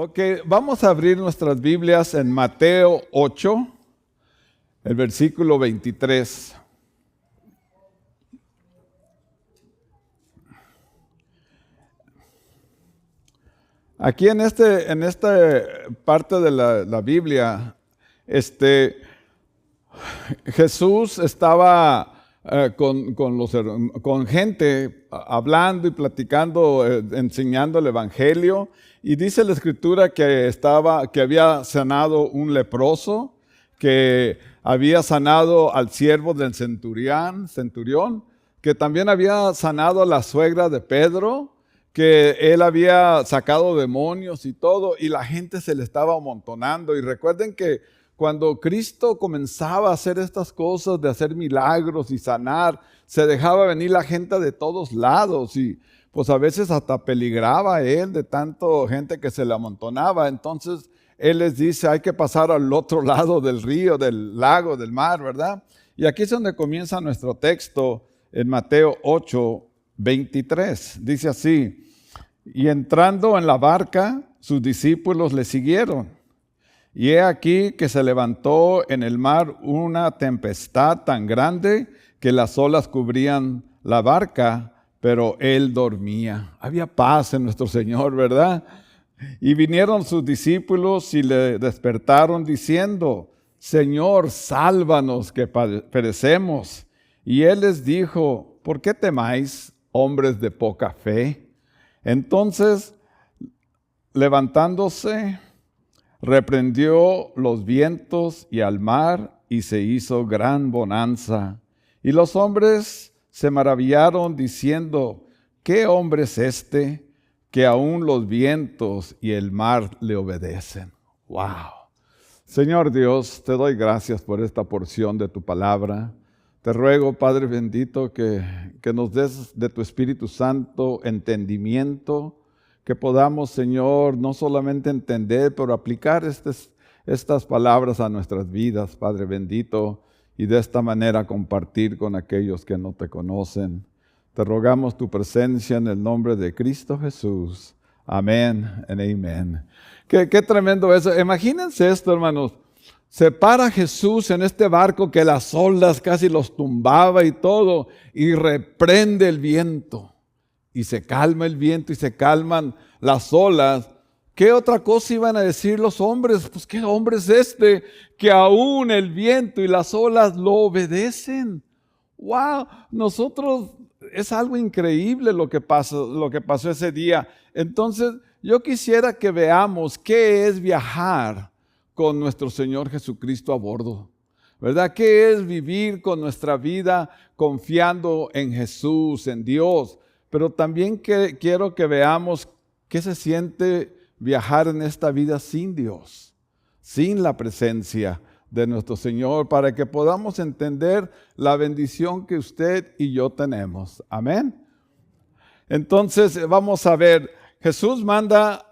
Ok, vamos a abrir nuestras Biblias en Mateo 8, el versículo 23. Aquí en esta parte de la Biblia, Jesús estaba con gente hablando y platicando, enseñando el Evangelio. Y dice la Escritura que había sanado un leproso, que había sanado al siervo del centurión, que también había sanado a la suegra de Pedro, que él había sacado demonios y todo, y la gente se le estaba amontonando. Y recuerden que cuando Cristo comenzaba a hacer estas cosas, de hacer milagros y sanar, se dejaba venir la gente de todos lados y pues a veces hasta peligraba él de tanto gente que se le amontonaba. Entonces él les dice, hay que pasar al otro lado del río, del lago, del mar, ¿verdad? Y aquí es donde comienza nuestro texto en Mateo 8, 23. Dice así: y entrando en la barca, sus discípulos le siguieron. Y he aquí que se levantó en el mar una tempestad tan grande que las olas cubrían la barca, pero él dormía. Había paz en nuestro Señor, ¿verdad? Y vinieron sus discípulos y le despertaron diciendo, Señor, sálvanos que perecemos. Y él les dijo, ¿por qué temáis, hombres de poca fe? Entonces, levantándose, reprendió los vientos y al mar, y se hizo gran bonanza. Y los hombres se maravillaron diciendo, ¿qué hombre es este que aún los vientos y el mar le obedecen? ¡Wow! Señor Dios, te doy gracias por esta porción de tu palabra. Te ruego, Padre bendito, que nos des de tu Espíritu Santo entendimiento, que podamos, Señor, no solamente entender, pero aplicar estas palabras a nuestras vidas, Padre bendito, y de esta manera compartir con aquellos que no te conocen. Te rogamos tu presencia en el nombre de Cristo Jesús. Amén y amén. Qué tremendo eso. Imagínense esto, hermanos. Se para Jesús en este barco que las olas casi los tumbaba y todo, y reprende el viento. Y se calma el viento y se calman las olas. ¿Qué otra cosa iban a decir los hombres? Pues ¿qué hombre es este que aún el viento y las olas lo obedecen? ¡Wow! Nosotros, es algo increíble lo que pasó ese día. Entonces, yo quisiera que veamos qué es viajar con nuestro Señor Jesucristo a bordo, ¿verdad? ¿Qué es vivir con nuestra vida confiando en Jesús, en Dios? Pero también quiero que veamos qué se siente viajar en esta vida sin Dios, sin la presencia de nuestro Señor, para que podamos entender la bendición que usted y yo tenemos. Amén. Entonces vamos a ver, Jesús manda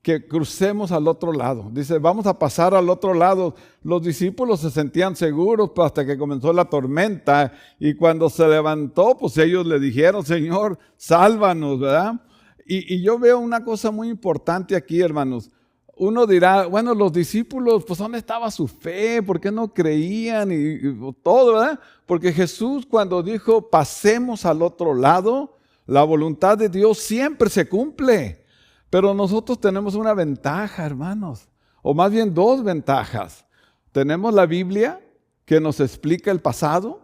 que crucemos al otro lado. Dice, vamos a pasar al otro lado. Los discípulos se sentían seguros hasta que comenzó la tormenta, y cuando se levantó, pues ellos le dijeron, Señor, sálvanos, ¿verdad? Y yo veo una cosa muy importante aquí, hermanos. Uno dirá, bueno, los discípulos, pues ¿dónde estaba su fe? ¿Por qué no creían? Y todo, ¿verdad? Porque Jesús, cuando dijo, pasemos al otro lado, la voluntad de Dios siempre se cumple. Pero nosotros tenemos una ventaja, hermanos, o más bien dos ventajas. Tenemos la Biblia que nos explica el pasado,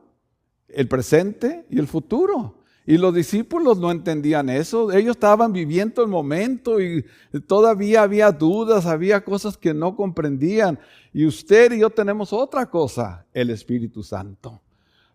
el presente y el futuro. Y los discípulos no entendían eso. Ellos estaban viviendo el momento y todavía había dudas, había cosas que no comprendían. Y usted y yo tenemos otra cosa, el Espíritu Santo.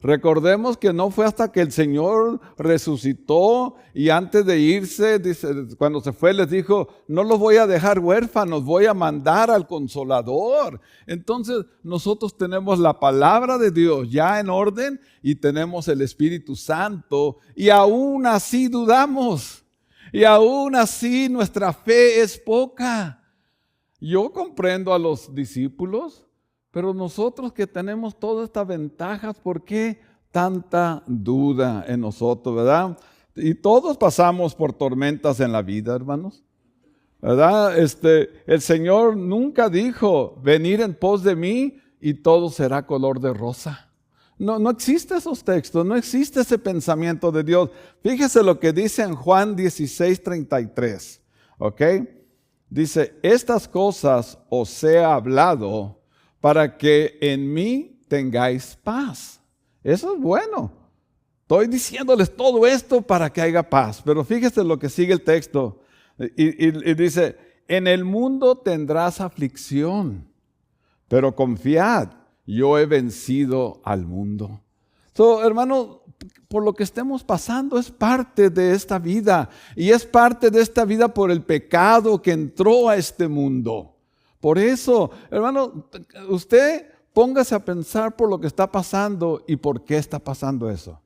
Recordemos que no fue hasta que el Señor resucitó y antes de irse, dice, cuando se fue, les dijo, no los voy a dejar huérfanos, voy a mandar al Consolador. Entonces nosotros tenemos la palabra de Dios ya en orden y tenemos el Espíritu Santo, y aún así dudamos, y aún así nuestra fe es poca. Yo comprendo a los discípulos, pero nosotros que tenemos todas estas ventajas, ¿por qué tanta duda en nosotros, verdad? Y todos pasamos por tormentas en la vida, hermanos. ¿verdad? El Señor nunca dijo, venir en pos de mí y todo será color de rosa. No, no existe esos textos, no existe ese pensamiento de Dios. Fíjese lo que dice en Juan 16:33, ¿ok? Dice, estas cosas os he hablado para que en mí tengáis paz. Eso es bueno. Estoy diciéndoles todo esto para que haya paz. Pero fíjese lo que sigue el texto. Y dice, en el mundo tendrás aflicción, pero confiad, yo he vencido al mundo. Hermano, por lo que estemos pasando es parte de esta vida. Y es parte de esta vida por el pecado que entró a este mundo. Por eso, hermano, usted póngase a pensar por lo que está pasando y por qué está pasando eso.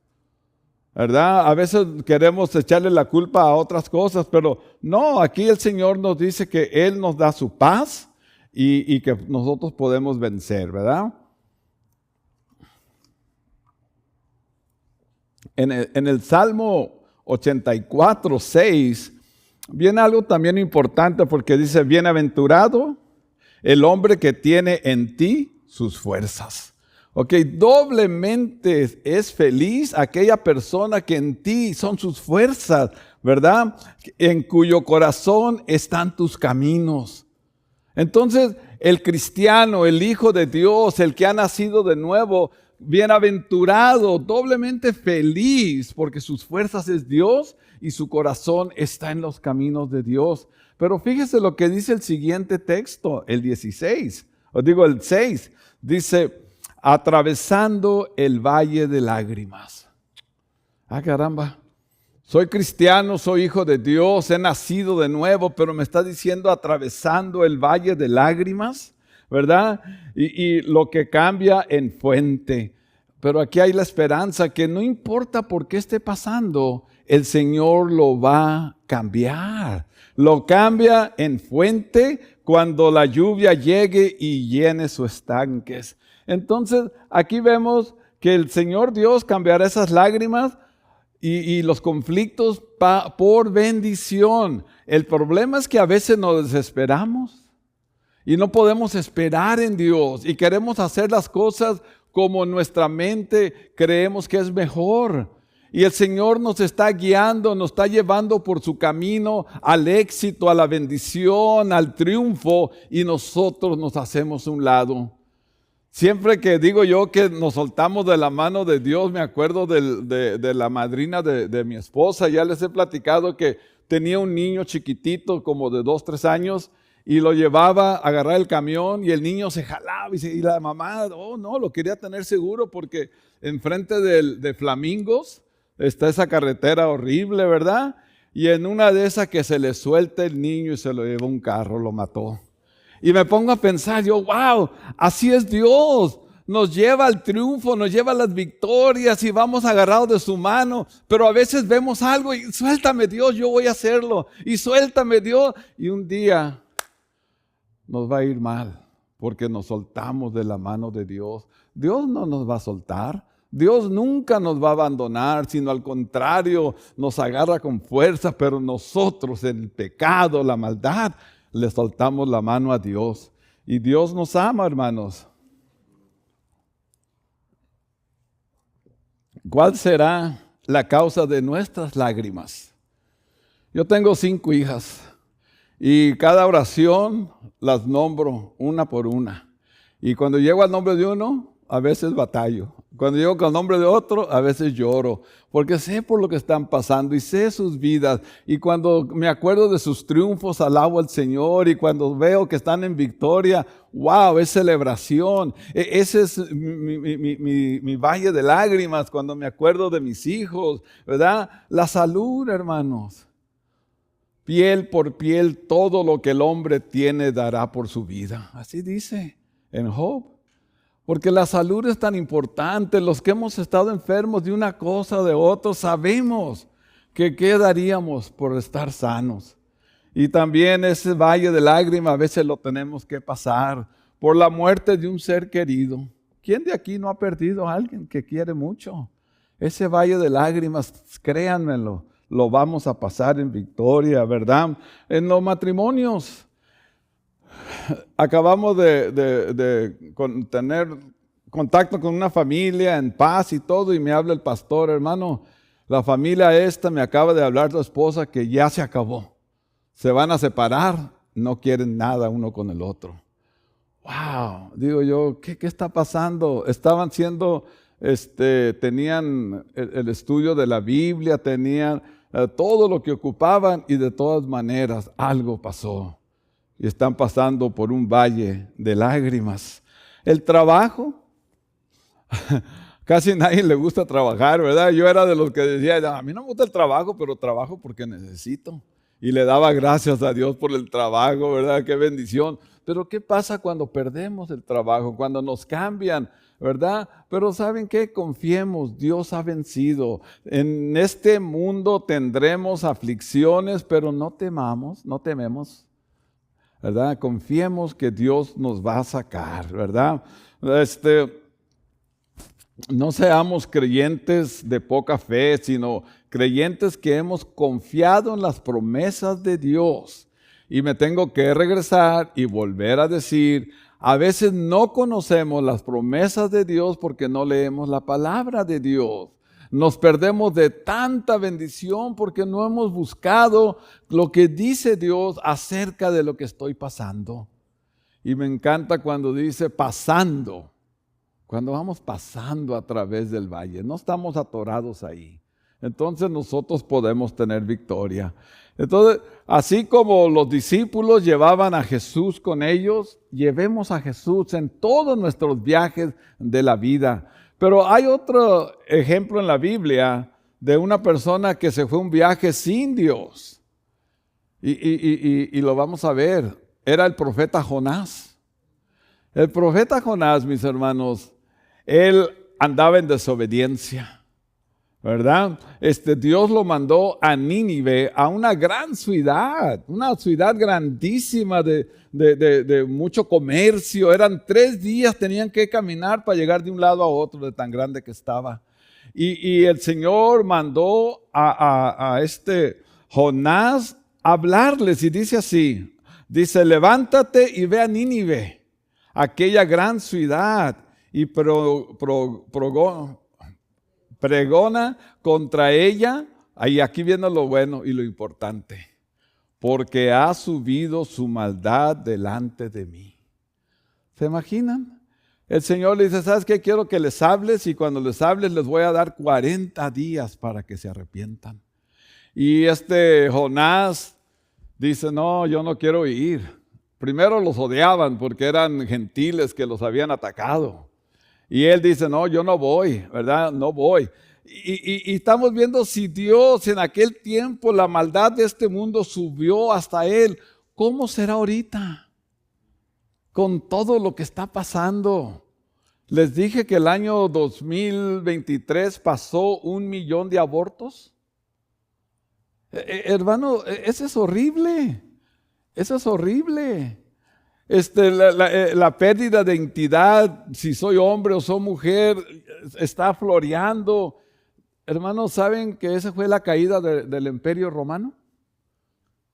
¿Verdad? A veces queremos echarle la culpa a otras cosas, pero no, aquí el Señor nos dice que Él nos da su paz y que nosotros podemos vencer, ¿verdad? En el Salmo 84:6 viene algo también importante porque dice, bienaventurado el hombre que tiene en ti sus fuerzas. Ok, doblemente es feliz aquella persona que en ti son sus fuerzas, ¿verdad? En cuyo corazón están tus caminos. Entonces, el cristiano, el Hijo de Dios, el que ha nacido de nuevo, bienaventurado, doblemente feliz, porque sus fuerzas es Dios y su corazón está en los caminos de Dios. Pero fíjese lo que dice el siguiente texto, el 16, el 6, dice, atravesando el valle de lágrimas. Ah, caramba. Soy cristiano, soy hijo de Dios, he nacido de nuevo, pero me está diciendo atravesando el valle de lágrimas, ¿verdad? Y lo que cambia en fuente. Pero aquí hay la esperanza que no importa por qué esté pasando, el Señor lo va a cambiar. Lo cambia en fuente cuando la lluvia llegue y llene sus estanques. Entonces, aquí vemos que el Señor Dios cambiará esas lágrimas y los conflictos por bendición. El problema es que a veces nos desesperamos y no podemos esperar en Dios y queremos hacer las cosas como nuestra mente creemos que es mejor. Y el Señor nos está guiando, nos está llevando por su camino al éxito, a la bendición, al triunfo, y nosotros nos hacemos a un lado. Siempre que digo yo que nos soltamos de la mano de Dios, me acuerdo de la madrina de mi esposa. Ya les he platicado que tenía un niño chiquitito, como de 2, 3 años, y lo llevaba a agarrar el camión y el niño se jalaba y la mamá, no, lo quería tener seguro porque enfrente de Flamingos está esa carretera horrible, ¿verdad? Y en una de esas que se le suelta el niño y se lo lleva un carro, lo mató. Y me pongo a pensar, yo, wow, así es Dios. Nos lleva al triunfo, nos lleva a las victorias y vamos agarrados de su mano. Pero a veces vemos algo y suéltame Dios, yo voy a hacerlo. Y suéltame Dios. Y un día nos va a ir mal porque nos soltamos de la mano de Dios. Dios no nos va a soltar. Dios nunca nos va a abandonar, sino al contrario, nos agarra con fuerza, pero nosotros en el pecado, la maldad, le soltamos la mano a Dios. Y Dios nos ama, hermanos. ¿Cuál será la causa de nuestras lágrimas? Yo tengo 5 hijas y cada oración las nombro una por una. Y cuando llego al nombre de uno, a veces batallo. Cuando llego con el nombre de otro, a veces lloro, porque sé por lo que están pasando y sé sus vidas. Y cuando me acuerdo de sus triunfos, alabo al Señor. Y cuando veo que están en victoria, wow, es celebración. Ese es mi valle de lágrimas cuando me acuerdo de mis hijos, ¿verdad? La salud, hermanos. Piel por piel, todo lo que el hombre tiene dará por su vida. Así dice en Job. Porque la salud es tan importante. Los que hemos estado enfermos de una cosa o de otra, sabemos que qué daríamos por estar sanos. Y también ese valle de lágrimas a veces lo tenemos que pasar por la muerte de un ser querido. ¿Quién de aquí no ha perdido a alguien que quiere mucho? Ese valle de lágrimas, créanmelo, lo vamos a pasar en victoria, ¿verdad? En los matrimonios, acabamos de tener contacto con una familia en paz y todo, y me habla el pastor, hermano, la familia esta me acaba de hablar tu esposa que ya se acabó. Se van a separar, no quieren nada uno con el otro. Wow, digo yo, ¿qué está pasando? Estaban siendo, tenían el estudio de la Biblia, tenían todo lo que ocupaban y de todas maneras algo pasó. Y están pasando por un valle de lágrimas. El trabajo, casi nadie le gusta trabajar, ¿verdad? Yo era de los que decía, a mí no me gusta el trabajo, pero trabajo porque necesito. Y le daba gracias a Dios por el trabajo, ¿verdad? Qué bendición. Pero ¿qué pasa cuando perdemos el trabajo? Cuando nos cambian, ¿verdad? Pero ¿saben qué? Confiemos, Dios ha vencido. En este mundo tendremos aflicciones, pero no temamos, ¿verdad? Confiemos que Dios nos va a sacar, ¿verdad? No seamos creyentes de poca fe, sino creyentes que hemos confiado en las promesas de Dios. Y me tengo que regresar y volver a decir, a veces no conocemos las promesas de Dios porque no leemos la palabra de Dios. Nos perdemos de tanta bendición porque no hemos buscado lo que dice Dios acerca de lo que estoy pasando. Y me encanta cuando dice pasando. Cuando vamos pasando a través del valle, no estamos atorados ahí. Entonces nosotros podemos tener victoria. Entonces, así como los discípulos llevaban a Jesús con ellos, llevemos a Jesús en todos nuestros viajes de la vida. Pero hay otro ejemplo en la Biblia de una persona que se fue un viaje sin Dios. Y lo vamos a ver. Era el profeta Jonás. El profeta Jonás, mis hermanos, él andaba en desobediencia, ¿verdad? Dios lo mandó a Nínive, a una gran ciudad, una ciudad grandísima de mucho comercio. Eran 3 días, tenían que caminar para llegar de un lado a otro de tan grande que estaba. Y el Señor mandó a Jonás a hablarles y dice así, dice, levántate y ve a Nínive, aquella gran ciudad, y pregona contra ella, y aquí viene lo bueno y lo importante, porque ha subido su maldad delante de mí. ¿Se imaginan? El Señor le dice, ¿sabes qué? Quiero que les hables y cuando les hables les voy a dar 40 días para que se arrepientan. Y Jonás dice, no, yo no quiero ir. Primero los odiaban porque eran gentiles que los habían atacado. Y él dice, no, yo no voy, ¿verdad? No voy. Y estamos viendo si Dios en aquel tiempo la maldad de este mundo subió hasta él. ¿Cómo será ahorita? Con todo lo que está pasando. Les dije que el año 2023 pasó 1 millón de abortos. Hermano, eso es horrible. Eso es horrible. La pérdida de identidad, si soy hombre o soy mujer, está floreando. Hermanos, ¿saben que esa fue la caída del Imperio Romano?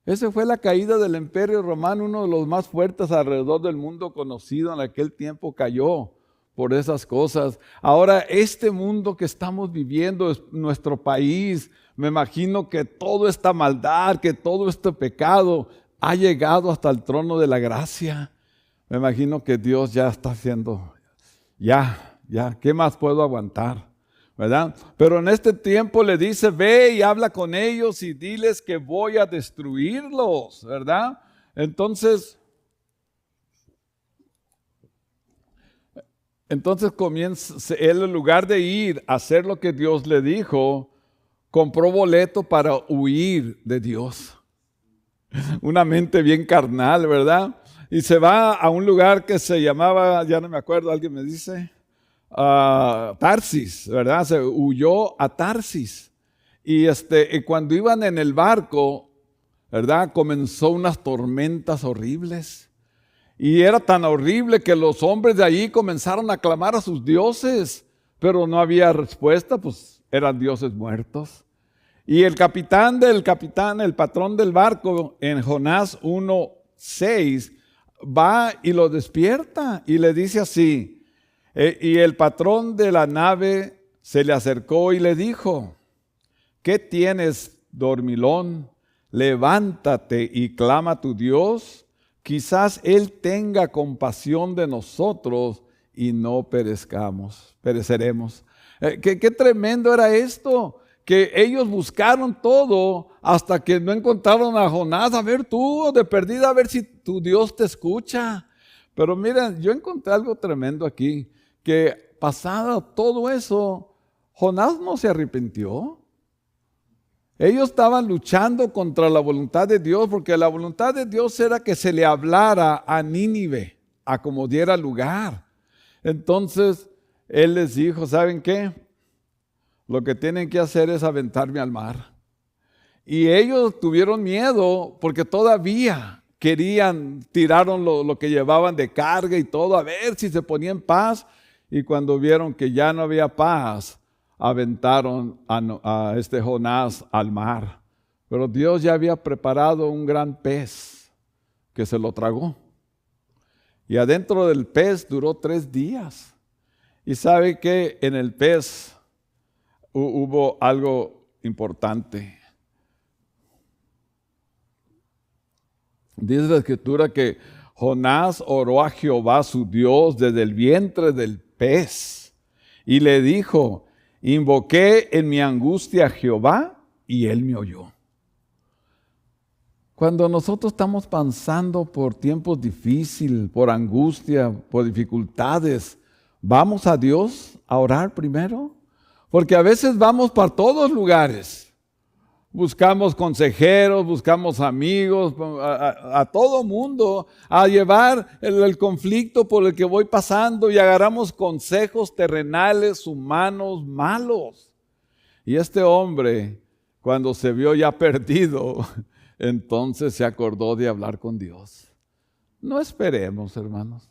Esa fue la caída del Imperio Romano, uno de los más fuertes alrededor del mundo conocido en aquel tiempo cayó por esas cosas. Ahora, este mundo que estamos viviendo es nuestro país. Me imagino que toda esta maldad, que todo este pecado ha llegado hasta el trono de la gracia. Me imagino que Dios ya está haciendo, ya, ¿qué más puedo aguantar? ¿Verdad? Pero en este tiempo le dice, ve y habla con ellos y diles que voy a destruirlos, ¿verdad? Entonces comienza, él en lugar de ir a hacer lo que Dios le dijo, compró boleto para huir de Dios. Una mente bien carnal, ¿verdad? Y se va a un lugar que se llamaba, ya no me acuerdo, alguien me dice, Tarsis, ¿verdad? Se huyó a Tarsis. Y cuando iban en el barco, ¿verdad? Comenzó unas tormentas horribles. Y era tan horrible que los hombres de allí comenzaron a clamar a sus dioses, pero no había respuesta, pues eran dioses muertos. Y el el patrón del barco, en Jonás 1:6, va y lo despierta y le dice así. Y el patrón de la nave se le acercó y le dijo: ¿qué tienes, dormilón? Levántate y clama a tu Dios. Quizás Él tenga compasión de nosotros y no pereceremos. Qué tremendo era esto, que ellos buscaron todo hasta que no encontraron a Jonás. A ver tú, de perdida, a ver si tu Dios te escucha. Pero miren, yo encontré algo tremendo aquí, que pasado todo eso, Jonás no se arrepintió. Ellos estaban luchando contra la voluntad de Dios, porque la voluntad de Dios era que se le hablara a Nínive, a como diera lugar. Entonces, Él les dijo: ¿saben qué? Lo que tienen que hacer es aventarme al mar. Y ellos tuvieron miedo porque todavía tiraron lo que llevaban de carga y todo, a ver si se ponía en paz. Y cuando vieron que ya no había paz, aventaron a este Jonás al mar. Pero Dios ya había preparado un gran pez que se lo tragó. Y adentro del pez duró 3 días. Y sabe que en el pez hubo algo importante. Dice la Escritura que Jonás oró a Jehová su Dios desde el vientre del pez y le dijo: invoqué en mi angustia a Jehová y Él me oyó. Cuando nosotros estamos pasando por tiempos difíciles, por angustia, por dificultades, ¿vamos a Dios a orar primero? Porque a veces vamos para todos lugares. Buscamos consejeros, buscamos amigos, a todo mundo, a llevar el conflicto por el que voy pasando, y agarramos consejos terrenales, humanos, malos. Y este hombre, cuando se vio ya perdido, entonces se acordó de hablar con Dios. No esperemos, hermanos.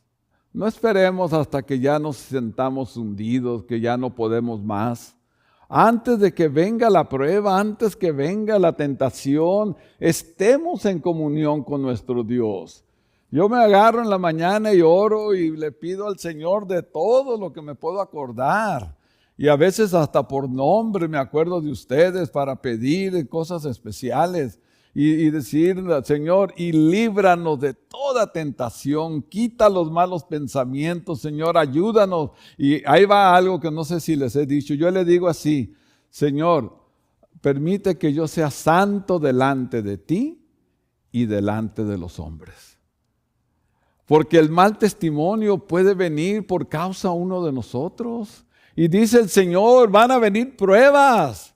No esperemos hasta que ya nos sentamos hundidos, que ya no podemos más. Antes de que venga la prueba, antes que venga la tentación, estemos en comunión con nuestro Dios. Yo me agarro en la mañana y oro y le pido al Señor de todo lo que me puedo acordar. Y a veces hasta por nombre me acuerdo de ustedes para pedir cosas especiales. Y decir: Señor, y líbranos de toda tentación, quita los malos pensamientos, Señor, ayúdanos. Y ahí va algo que no sé si les he dicho. Yo le digo así: Señor, permite que yo sea santo delante de ti y delante de los hombres. Porque el mal testimonio puede venir por causa uno de nosotros. Y dice el Señor: van a venir pruebas,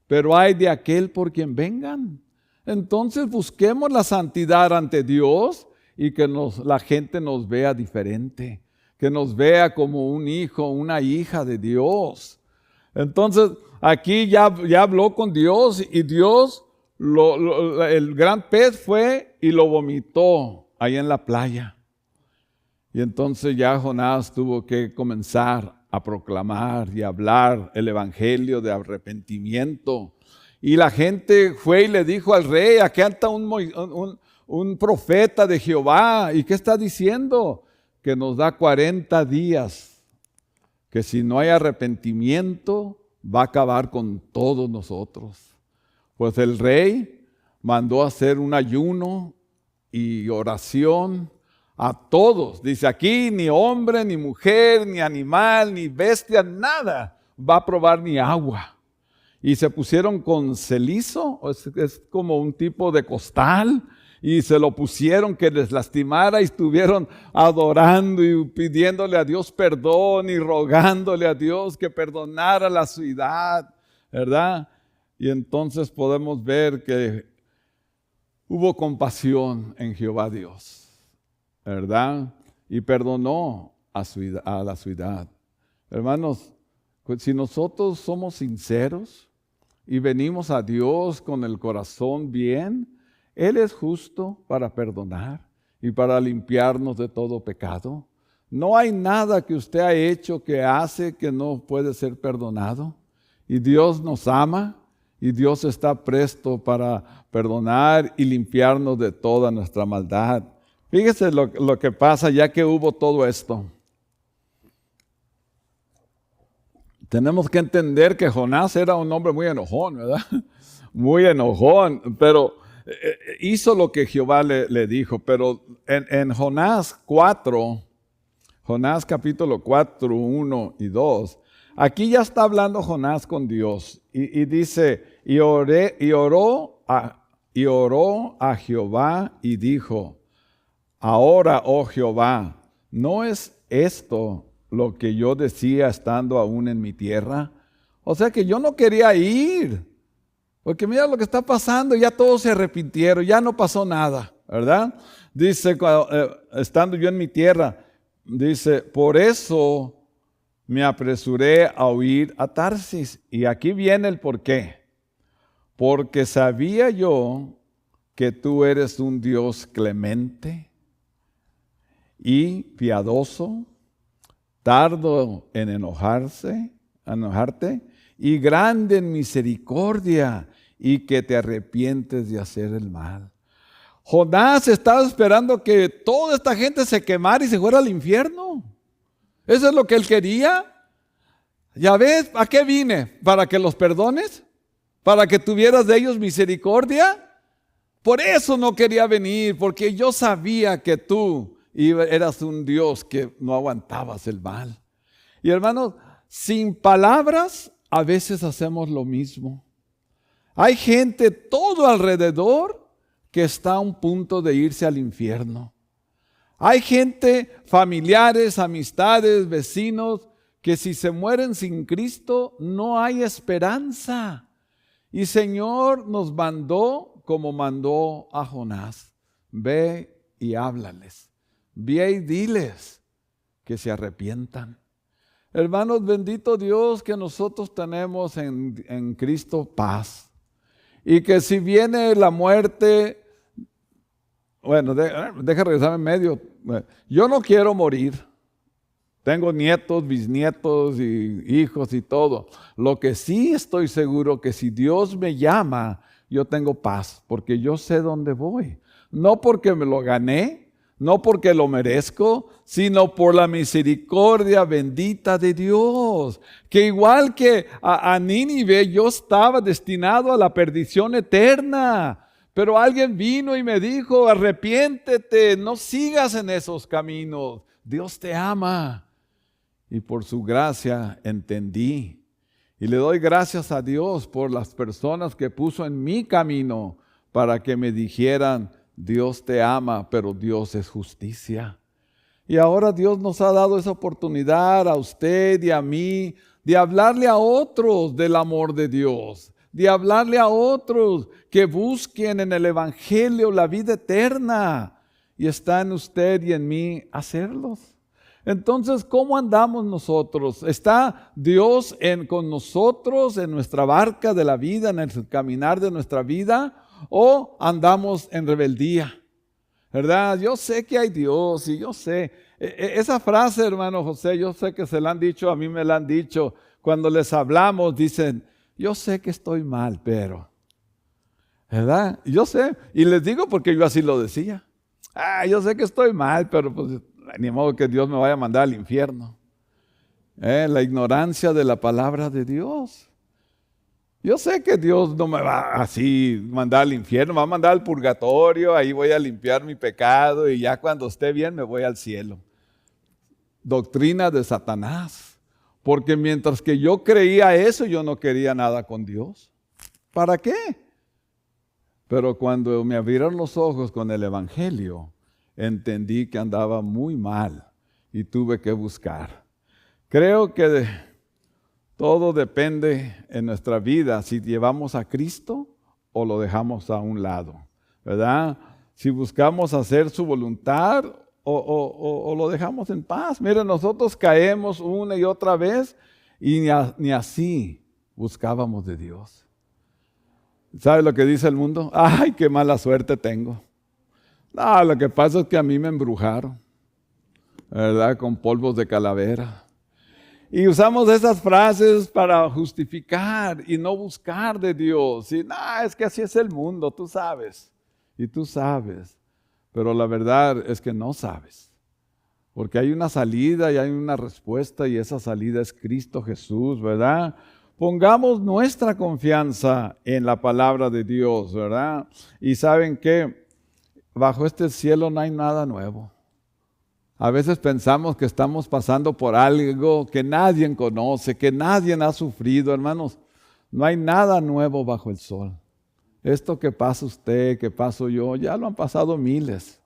pero hay de aquel por quien vengan. Entonces busquemos la santidad ante Dios y que la gente nos vea diferente, que nos vea como un hijo, una hija de Dios. Entonces aquí ya habló con Dios, y Dios, el gran pez fue y lo vomitó ahí en la playa. Y entonces ya Jonás tuvo que comenzar a proclamar y hablar el evangelio de arrepentimiento. Y la gente fue y le dijo al rey: aquí anda un profeta de Jehová. ¿Y qué está diciendo? Que nos da 40 días. Que si no hay arrepentimiento, va a acabar con todos nosotros. Pues el rey mandó hacer un ayuno y oración a todos. Dice: aquí ni hombre, ni mujer, ni animal, ni bestia, nada va a probar ni agua. Y se pusieron con celizo, es como un tipo de costal, y se lo pusieron que les lastimara, y estuvieron adorando y pidiéndole a Dios perdón y rogándole a Dios que perdonara la ciudad, ¿verdad? Y entonces podemos ver que hubo compasión en Jehová Dios, ¿verdad? Y perdonó a la ciudad. Hermanos, si nosotros somos sinceros y venimos a Dios con el corazón bien, Él es justo para perdonar y para limpiarnos de todo pecado. No hay nada que usted ha hecho, que hace, que no puede ser perdonado. Y Dios nos ama y Dios está presto para perdonar y limpiarnos de toda nuestra maldad. Fíjese lo que pasa ya que hubo todo esto. Tenemos que entender que Jonás era un hombre muy enojón, ¿verdad? Muy enojón, pero hizo lo que Jehová le dijo. Pero en Jonás 4, Jonás capítulo 4, 1 y 2, aquí ya está hablando Jonás con Dios y dice, y oró a Jehová y dijo, ahora, oh Jehová, ¿no es esto lo que yo decía estando aún en mi tierra? O sea que yo no quería ir, porque mira lo que está pasando, ya todos se arrepintieron, ya no pasó nada, ¿verdad? Dice, estando yo en mi tierra, dice, por eso me apresuré a huir a Tarsis. Y aquí viene el porqué. Porque sabía yo que tú eres un Dios clemente y piadoso, tardo en enojarte y grande en misericordia y que te arrepientes de hacer el mal. Jonás estaba esperando que toda esta gente se quemara y se fuera al infierno. Eso es lo que él quería. Ya ves, ¿a qué vine? ¿Para que los perdones? ¿Para que tuvieras de ellos misericordia? Por eso no quería venir, porque yo sabía que tú eras un Dios que no aguantabas el mal. Y hermanos, sin palabras a veces hacemos lo mismo. Hay gente todo alrededor que está a un punto de irse al infierno. Hay gente, familiares, amistades, vecinos, que si se mueren sin Cristo no hay esperanza. Y Señor nos mandó como mandó a Jonás. Ve y háblales. Ve y diles que se arrepientan. Hermanos, bendito Dios que nosotros tenemos en Cristo paz. Y que si viene la muerte, bueno, deja regresarme en medio. Yo no quiero morir. Tengo nietos, bisnietos y hijos y todo. Lo que sí estoy seguro que si Dios me llama, yo tengo paz, porque yo sé dónde voy. No porque me lo gané, no porque lo merezco, sino por la misericordia bendita de Dios. Que igual que a Nínive, yo estaba destinado a la perdición eterna. Pero alguien vino y me dijo, arrepiéntete, no sigas en esos caminos. Dios te ama. Y por su gracia entendí. Y le doy gracias a Dios por las personas que puso en mi camino para que me dijeran, Dios te ama, pero Dios es justicia. Y ahora Dios nos ha dado esa oportunidad a usted y a mí de hablarle a otros del amor de Dios, de hablarle a otros que busquen en el Evangelio la vida eterna. Y está en usted y en mí hacerlos. Entonces, ¿cómo andamos nosotros? ¿Está Dios con nosotros en nuestra barca de la vida, en el caminar de nuestra vida? ¿O andamos en rebeldía? ¿Verdad? Yo sé que hay Dios y yo sé. Esa frase, hermano José, yo sé que se la han dicho, a mí me la han dicho. Cuando les hablamos, dicen, yo sé que estoy mal, pero... ¿Verdad? Yo sé. Y les digo porque yo así lo decía. Yo sé que estoy mal, pero pues... ni modo que Dios me vaya a mandar al infierno. La ignorancia de la palabra de Dios. Yo sé que Dios no me va así mandar al infierno, me va a mandar al purgatorio, ahí voy a limpiar mi pecado y ya cuando esté bien me voy al cielo. Doctrina de Satanás. Porque mientras que yo creía eso, yo no quería nada con Dios. ¿Para qué? Pero cuando me abrieron los ojos con el Evangelio, entendí que andaba muy mal y tuve que buscar. Creo que todo depende en nuestra vida si llevamos a Cristo o lo dejamos a un lado, ¿verdad? Si buscamos hacer su voluntad o lo dejamos en paz. Miren, nosotros caemos una y otra vez y ni así buscábamos de Dios. ¿Sabe lo que dice el mundo? ¡Ay, qué mala suerte tengo! No, lo que pasa es que a mí me embrujaron, ¿verdad? Con polvos de calavera. Y usamos esas frases para justificar y no buscar de Dios. Y no, es que así es el mundo, tú sabes. Y tú sabes. Pero la verdad es que no sabes. Porque hay una salida y hay una respuesta y esa salida es Cristo Jesús, ¿verdad? Pongamos nuestra confianza en la palabra de Dios, ¿verdad? Y saben que bajo este cielo no hay nada nuevo. A veces pensamos que estamos pasando por algo que nadie conoce, que nadie ha sufrido, hermanos. No hay nada nuevo bajo el sol. Esto que pasa usted, que paso yo, ya lo han pasado miles.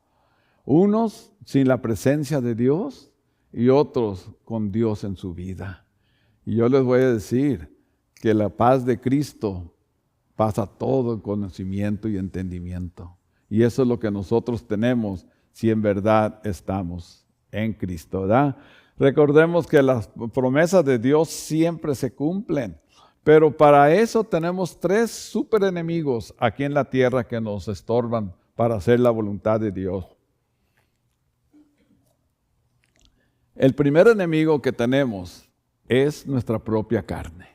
Unos sin la presencia de Dios y otros con Dios en su vida. Y yo les voy a decir que la paz de Cristo pasa todo conocimiento y entendimiento. Y eso es lo que nosotros tenemos si en verdad estamos en Cristo, ¿verdad? Recordemos que las promesas de Dios siempre se cumplen, pero para eso tenemos 3 super enemigos aquí en la tierra que nos estorban para hacer la voluntad de Dios. El primer enemigo que tenemos es nuestra propia carne.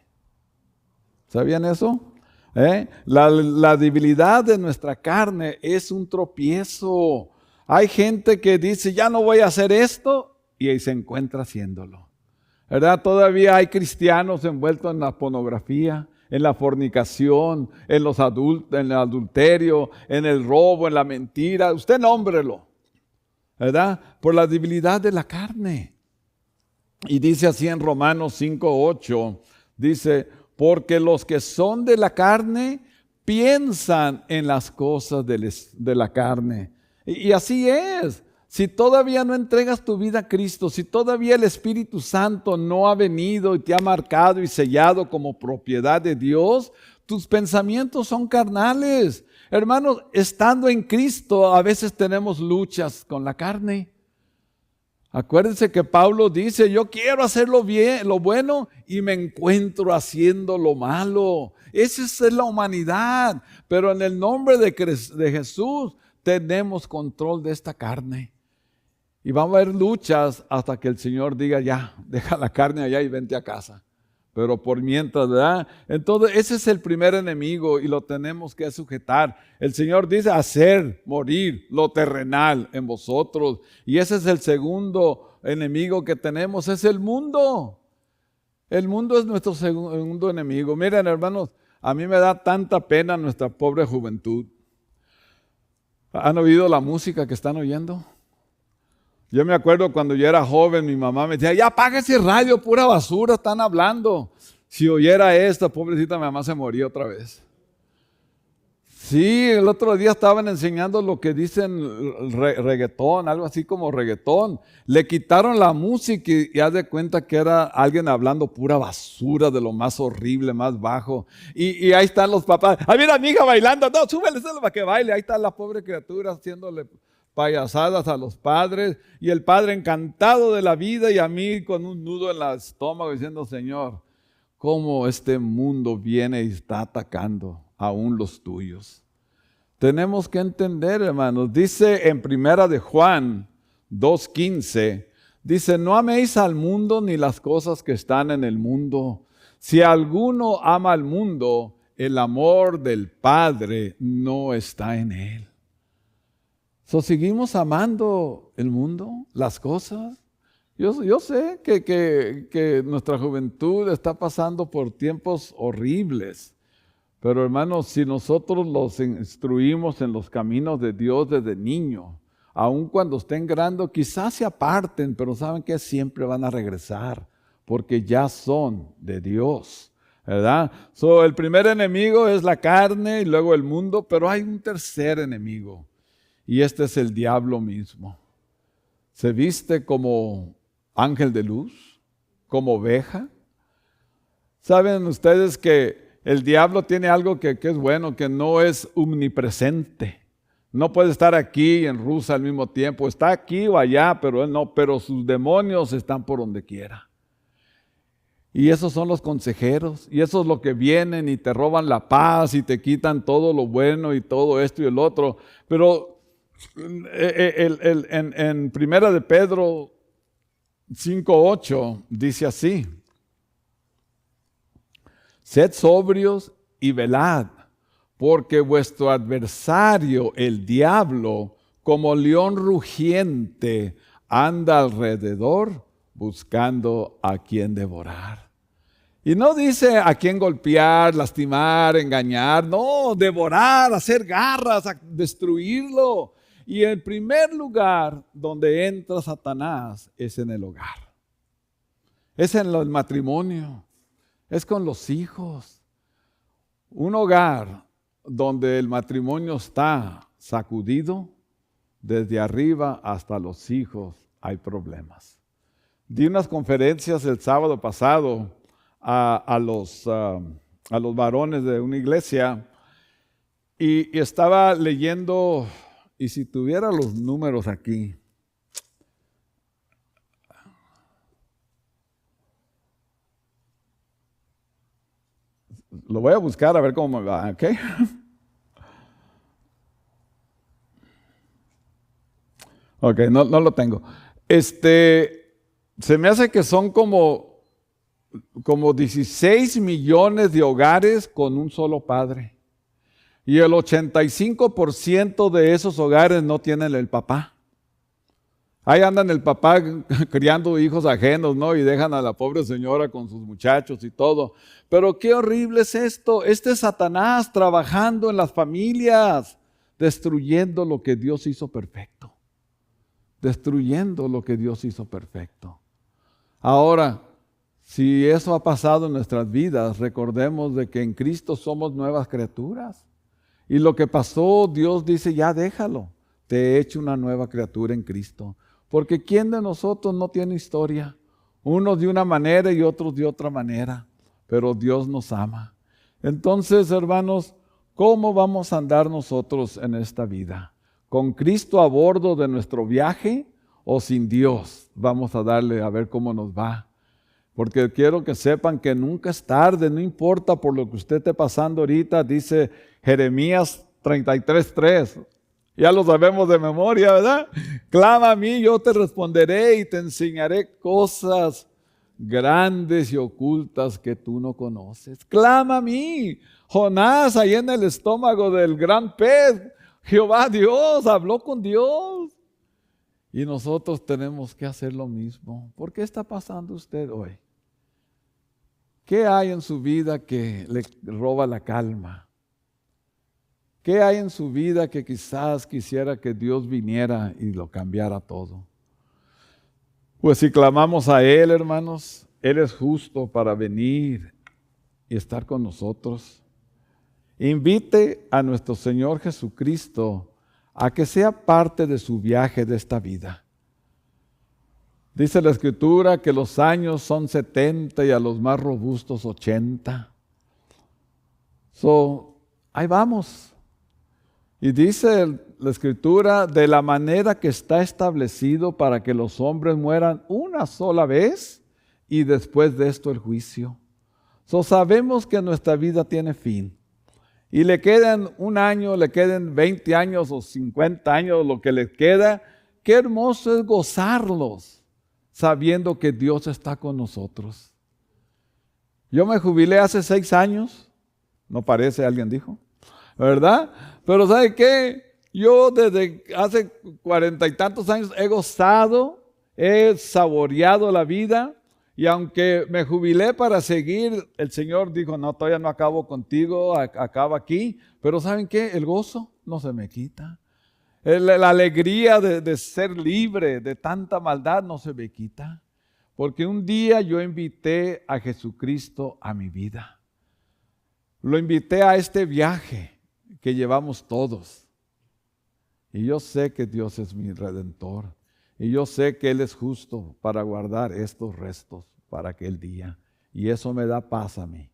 ¿Sabían eso? La debilidad de nuestra carne es un tropiezo. Hay gente que dice, ya no voy a hacer esto, y ahí se encuentra haciéndolo. ¿Verdad? Todavía hay cristianos envueltos en la pornografía, en la fornicación, en el adulterio, en el robo, en la mentira. Usted nómbrelo, ¿verdad? Por la debilidad de la carne. Y dice así en Romanos 5:8, dice, porque los que son de la carne piensan en las cosas de la carne. Y así es. Si todavía no entregas tu vida a Cristo, si todavía el Espíritu Santo no ha venido y te ha marcado y sellado como propiedad de Dios, tus pensamientos son carnales. Hermanos, estando en Cristo, a veces tenemos luchas con la carne. Acuérdense que Pablo dice, yo quiero hacer lo bueno y me encuentro haciendo lo malo. Esa es la humanidad. Pero en el nombre de Jesús tenemos control de esta carne. Y vamos a haber luchas hasta que el Señor diga, ya, deja la carne allá y vente a casa. Pero por mientras, ¿verdad? Entonces ese es el primer enemigo y lo tenemos que sujetar. El Señor dice hacer morir lo terrenal en vosotros. Y ese es el segundo enemigo que tenemos, es el mundo. El mundo es nuestro segundo enemigo. Miren, hermanos, a mí me da tanta pena nuestra pobre juventud. ¿Han oído la música que están oyendo? Yo me acuerdo cuando yo era joven, mi mamá me decía, ya apaga ese radio, pura basura, están hablando. Si oyera esta, pobrecita mi mamá se moría otra vez. Sí, el otro día estaban enseñando lo que dicen reggaetón, algo así como reggaetón. Le quitaron la música y haz de cuenta que era alguien hablando pura basura de lo más horrible, más bajo. Y ahí están los papás. ¡Ay, mira, mi hija bailando! No, súbele para que baile. Ahí está la pobre criatura haciéndole payasadas a los padres. Y el padre encantado de la vida y a mí con un nudo en el estómago diciendo, Señor, cómo este mundo viene y está atacando aún los tuyos. Tenemos que entender, hermanos, dice en Primera de Juan 2:15, dice, no améis al mundo ni las cosas que están en el mundo. Si alguno ama al mundo, el amor del Padre no está en él. ¿Seguimos amando el mundo, las cosas? Yo sé que nuestra juventud está pasando por tiempos horribles. Pero hermanos, si nosotros los instruimos en los caminos de Dios desde niño, aun cuando estén grandes, quizás se aparten, pero saben que siempre van a regresar, porque ya son de Dios, ¿verdad? El primer enemigo es la carne y luego el mundo, pero hay un tercer enemigo, y este es el diablo mismo. Se viste como ángel de luz, como oveja. ¿Saben ustedes que el diablo tiene algo que es bueno, que no es omnipresente? No puede estar aquí y en Rusia al mismo tiempo. Está aquí o allá, pero él no. Pero sus demonios están por donde quiera. Y esos son los consejeros. Y esos los que vienen y te roban la paz y te quitan todo lo bueno y todo esto y el otro. Pero en Primera de Pedro 5:8 dice así. Sed sobrios y velad, porque vuestro adversario, el diablo, como león rugiente, anda alrededor buscando a quien devorar. Y no dice a quién golpear, lastimar, engañar, no, devorar, hacer garras, destruirlo. Y el primer lugar donde entra Satanás es en el hogar. Es en el matrimonio, es con los hijos. Un hogar donde el matrimonio está sacudido, desde arriba hasta los hijos hay problemas. Di unas conferencias el sábado pasado a los varones de una iglesia y estaba leyendo, y si tuviera los números aquí, lo voy a buscar a ver cómo me va, ¿ok? Ok, no lo tengo. Se me hace que son como 16 millones de hogares con un solo padre. Y el 85% de esos hogares no tienen el papá. Ahí andan el papá criando hijos ajenos, ¿no? Y dejan a la pobre señora con sus muchachos y todo. Pero qué horrible es esto. Este es Satanás trabajando en las familias, destruyendo lo que Dios hizo perfecto. Destruyendo lo que Dios hizo perfecto. Ahora, si eso ha pasado en nuestras vidas, recordemos de que en Cristo somos nuevas criaturas. Y lo que pasó, Dios dice, ya déjalo. Te he hecho una nueva criatura en Cristo. Porque ¿quién de nosotros no tiene historia? Unos de una manera y otros de otra manera. Pero Dios nos ama. Entonces, hermanos, ¿cómo vamos a andar nosotros en esta vida? ¿Con Cristo a bordo de nuestro viaje o sin Dios? Vamos a darle a ver cómo nos va. Porque quiero que sepan que nunca es tarde, no importa por lo que usted esté pasando ahorita, dice Jeremías 33:3. Ya lo sabemos de memoria, ¿verdad? Clama a mí, yo te responderé y te enseñaré cosas grandes y ocultas que tú no conoces. Clama a mí. Jonás, ahí en el estómago del gran pez, Jehová Dios habló con Dios. Y nosotros tenemos que hacer lo mismo. ¿Por qué está pasando usted hoy? ¿Qué hay en su vida que le roba la calma? ¿Qué hay en su vida que quizás quisiera que Dios viniera y lo cambiara todo? Pues si clamamos a Él, hermanos, Él es justo para venir y estar con nosotros. Invite a nuestro Señor Jesucristo a que sea parte de su viaje de esta vida. Dice la Escritura que los años son 70 y a los más robustos 80. Ahí vamos. Y dice la Escritura, de la manera que está establecido para que los hombres mueran una sola vez y después de esto el juicio. Sabemos que nuestra vida tiene fin. Y le quedan un año, le quedan 20 años o 50 años, lo que le queda. Qué hermoso es gozarlos, sabiendo que Dios está con nosotros. Yo me jubilé hace 6 años, no parece, alguien dijo, ¿verdad? Pero ¿sabe qué? Yo desde hace 40 y tantos años he gozado, he saboreado la vida. Y aunque me jubilé para seguir, el Señor dijo, no, todavía no acabo contigo, acabo aquí. Pero ¿saben qué? El gozo no se me quita. La alegría de ser libre de tanta maldad no se me quita. Porque un día yo invité a Jesucristo a mi vida. Lo invité a este viaje que llevamos todos. Y yo sé que Dios es mi Redentor. Y yo sé que Él es justo para guardar estos restos para aquel día. Y eso me da paz a mí.